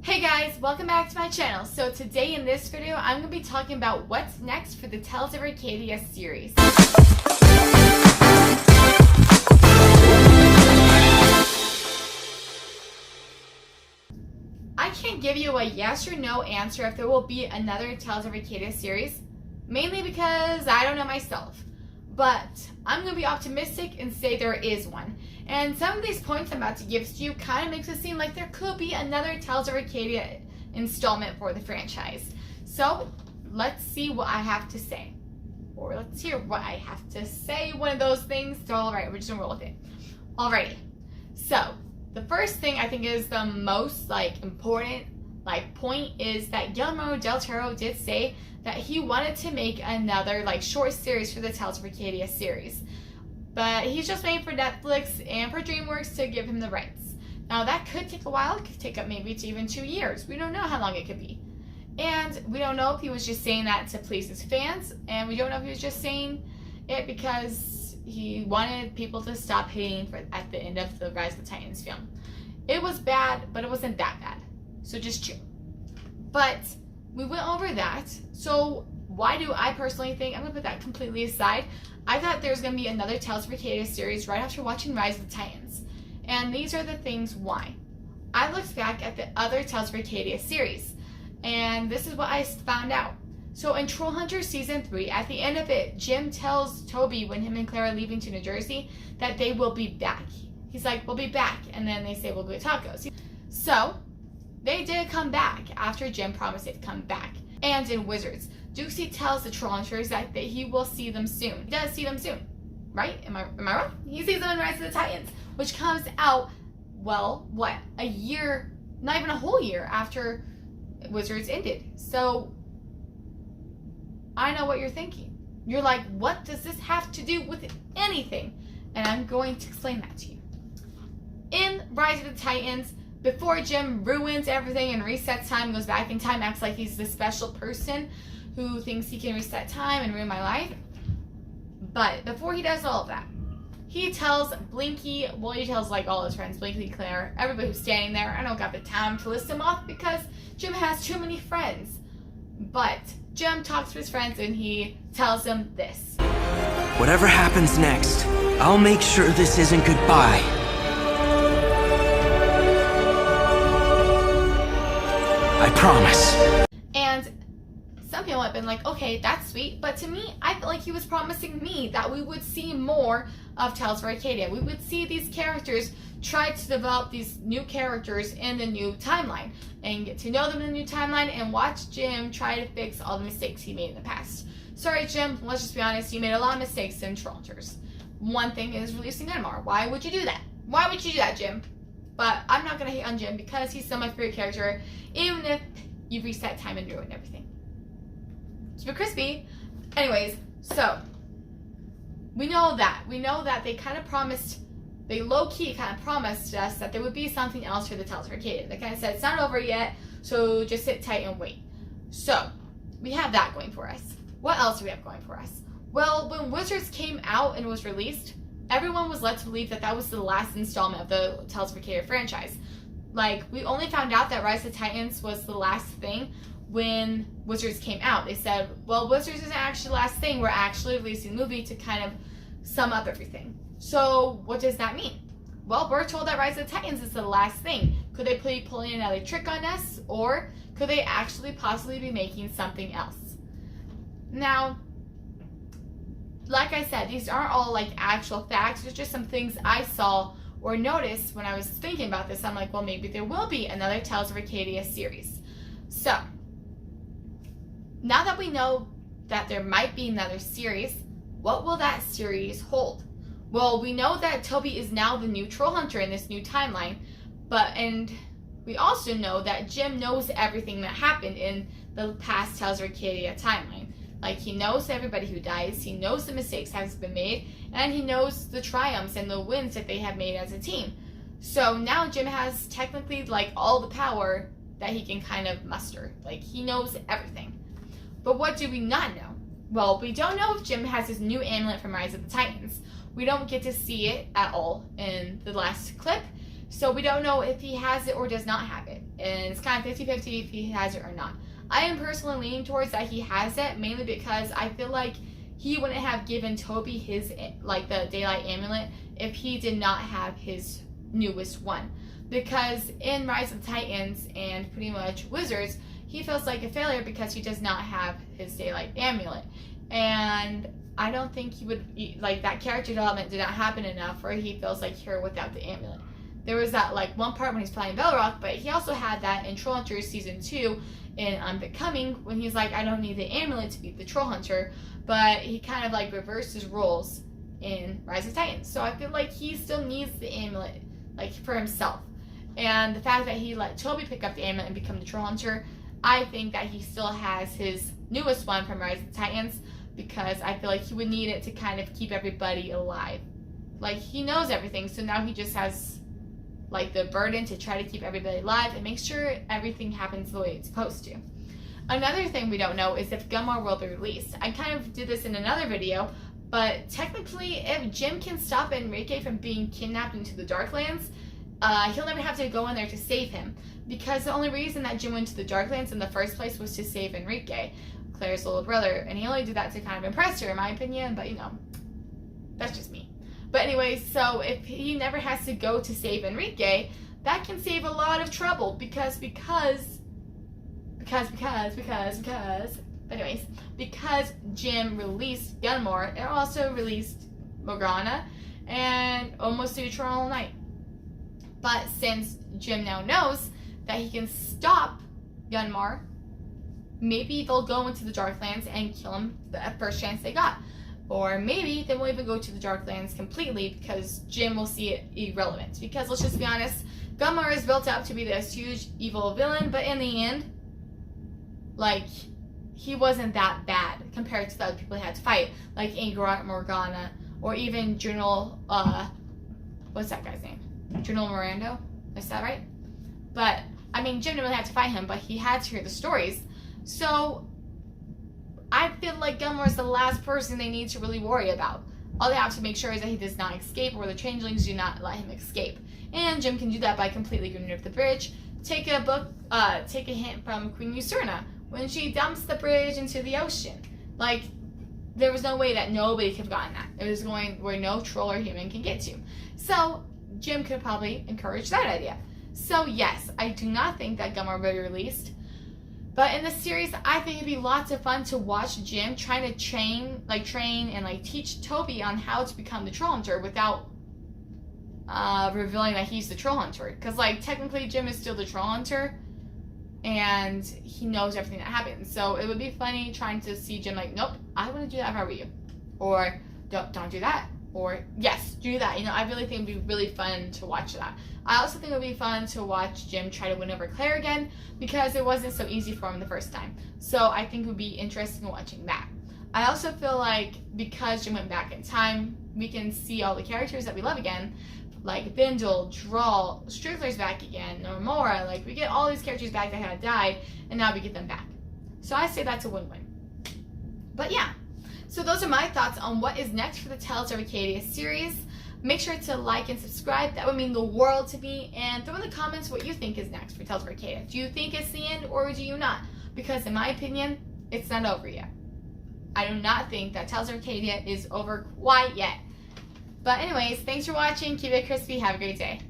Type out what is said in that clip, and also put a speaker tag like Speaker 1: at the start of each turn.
Speaker 1: Hey guys, welcome back to my channel. So today in this video, I'm going to be talking about what's next for the Tales of Arcadia series. I can't give you a yes or no answer if there will be another Tales of Arcadia series, mainly because I don't know myself. But I'm going to be optimistic and say there is one. And some of these points I'm about to give to you kind of makes it seem like there could be another Tales of Arcadia installment for the franchise. So let's see what I have to say. Or let's hear what I have to say. One of those things. So alright, we're just going to roll with it. Alrighty. So the first thing I think is the most important point is that Guillermo del Toro did say that he wanted to make another short series for the Tales of Arcadia series. But he's just waiting for Netflix and for DreamWorks to give him the rights. Now that could take a while. It could take up maybe to even 2 years. We don't know how long it could be. And we don't know if he was just saying that to please his fans. And we don't know if he was just saying it because he wanted people to stop hating at the end of the Rise of the Titans film. It was bad, but it wasn't that bad. So just chill. But we went over that. So why do I personally think, I'm going to put that completely aside, I thought there was going to be another Tales of Arcadia series right after watching Rise of the Titans. And these are the things why. I looked back at the other Tales of Arcadia series, and this is what I found out. So in Trollhunters Season 3, at the end of it, Jim tells Toby when him and Claire are leaving to New Jersey that they will be back. He's like, we'll be back. And then they say, we'll go to tacos. So they did come back after Jim promised they'd come back. And in Wizards, Duxie tells the Trollhunters that he will see them soon. He does see them soon, right? Am I wrong? He sees them in Rise of the Titans, which comes out, a year, not even a whole year after Wizards ended. So I know what you're thinking. You're like, what does this have to do with anything? And I'm going to explain that to you. In Rise of the Titans, before Jim ruins everything and resets time, goes back in time, acts like he's this special person who thinks he can reset time and ruin my life. But before he does all of that, he tells Blinky, he tells all his friends, Blinky, Claire, everybody who's standing there. I don't got the time to list them off because Jim has too many friends. But Jim talks to his friends and he tells them this.
Speaker 2: Whatever happens next, I'll make sure this isn't goodbye. I promise.
Speaker 1: And some people have been like, okay, that's sweet. But to me, I feel like he was promising me that we would see more of Tales of Arcadia. We would see these characters try to develop these new characters in the new timeline and get to know them in the new timeline and watch Jim try to fix all the mistakes he made in the past. Sorry, Jim, let's just be honest, you made a lot of mistakes in Trollhunters. One thing is releasing Neymar. Why would you do that? Why would you do that, Jim? But I'm not going to hate on Jim because he's still my favorite character, even if you reset time and ruin everything. Super crispy. Anyways, so we know that they kind of promised, they low-key kind of promised us that there would be something else for the Tales of Arcadia. They kind of said, it's not over yet, so just sit tight and wait. So we have that going for us. What else do we have going for us? Well, when Wizards came out and was released, everyone was led to believe that that was the last installment of the Tales of Arcadia franchise. We only found out that Rise of the Titans was the last thing when Wizards came out. They said, well, Wizards isn't actually the last thing. We're actually releasing a movie to kind of sum up everything. So what does that mean? Well, we're told that Rise of the Titans is the last thing. Could they be pulling another trick on us? Or could they actually possibly be making something else? Now, like I said, these aren't all actual facts. There's just some things I saw or noticed when I was thinking about this. I'm like, well, maybe there will be another Tales of Arcadia series. So now that we know that there might be another series, what will that series hold? Well, we know that Toby is now the new Trollhunter in this new timeline, and we also know that Jim knows everything that happened in the past Tales of Arcadia timeline. He knows everybody who dies, he knows the mistakes that have been made, and he knows the triumphs and the wins that they have made as a team. So now Jim has technically all the power that he can kind of muster. He knows everything. But what do we not know? Well, we don't know if Jim has his new amulet from Rise of the Titans. We don't get to see it at all in the last clip So we don't know if he has it or does not have it. And it's kind of 50-50 if he has it or not. I am personally leaning towards that he has it, mainly because I feel like he wouldn't have given Toby his, like, the Daylight Amulet if he did not have his newest one. Because in Rise of the Titans and pretty much Wizards, he feels like a failure because he does not have his Daylight Amulet. And I don't think he would, like, that character development did not happen enough where he feels like here without the amulet. There was that, like, one part when he's playing Belrock, but he also had that in Trollhunters Season 2 in Unbecoming when he's like, I don't need the amulet to beat the Trollhunter, but he kind of, like, reversed his roles in Rise of Titans. So I feel like he still needs the amulet, like, for himself. And the fact that he let Toby pick up the amulet and become the Trollhunter, I think that he still has his newest one from Rise of the Titans, because I feel like he would need it to kind of keep everybody alive. Like, he knows everything, so now he just has, like, the burden to try to keep everybody alive and make sure everything happens the way it's supposed to. Another thing we don't know is if Gunmar will be released. I kind of did this in another video, but technically, if Jim can stop Enrique from being kidnapped into the Darklands, he'll never have to go in there to save him. Because the only reason that Jim went to the Darklands in the first place was to save Enrique, Claire's little brother, and he only did that to kind of impress her, in my opinion, but, you know, that's just me. But anyways, so if he never has to go to save Enrique, that can save a lot of trouble, because Jim released Gunmar, it also released Morgana, and almost the Eternal Night. But since Jim now knows that he can stop Gunmar, maybe they'll go into the Darklands and kill him the first chance they got. Or maybe they won't even go to the Darklands completely because Jim will see it irrelevant. Because let's just be honest, Gunmar is built up to be this huge evil villain, but in the end, like, he wasn't that bad compared to the other people he had to fight. Like Ingrid, Morgana, or even General, what's that guy's name? General Mirando? Is that right? But, I mean, Jim didn't really have to fight him, but he had to hear the stories. So, I feel like Gunmar is the last person they need to really worry about. All they have to make sure is that he does not escape, or the changelings do not let him escape. And Jim can do that by completely getting rid of the bridge. Take a hint from Queen Usurna when she dumps the bridge into the ocean. Like, there was no way that nobody could have gotten that. It was going where no troll or human can get to. So, Jim could probably encourage that idea. So yes, I do not think that Gunmar will be released. But in this series, I think it'd be lots of fun to watch Jim trying to train and teach Toby on how to become the Trollhunter without revealing that he's the Trollhunter. Because, like, technically Jim is still the Trollhunter, and he knows everything that happens. So it would be funny trying to see Jim like, nope, I wouldn't do that if I were you. Or, don't do that. Or, yes, do that. You know, I really think it would be really fun to watch that. I also think it would be fun to watch Jim try to win over Claire again, because it wasn't so easy for him the first time. So I think it would be interesting watching that. I also feel like because Jim went back in time, we can see all the characters that we love again, like Bindle, Droll, Strickler's back again, Nomura. Like, we get all these characters back that had died, and now we get them back. So I say that's a win-win. But yeah. So those are my thoughts on what is next for the Tales of Arcadia series. Make sure to like and subscribe. That would mean the world to me. And throw in the comments what you think is next for Tales of Arcadia. Do you think it's the end or do you not? Because in my opinion, it's not over yet. I do not think that Tales of Arcadia is over quite yet. But anyways, thanks for watching. Keep it crispy. Have a great day.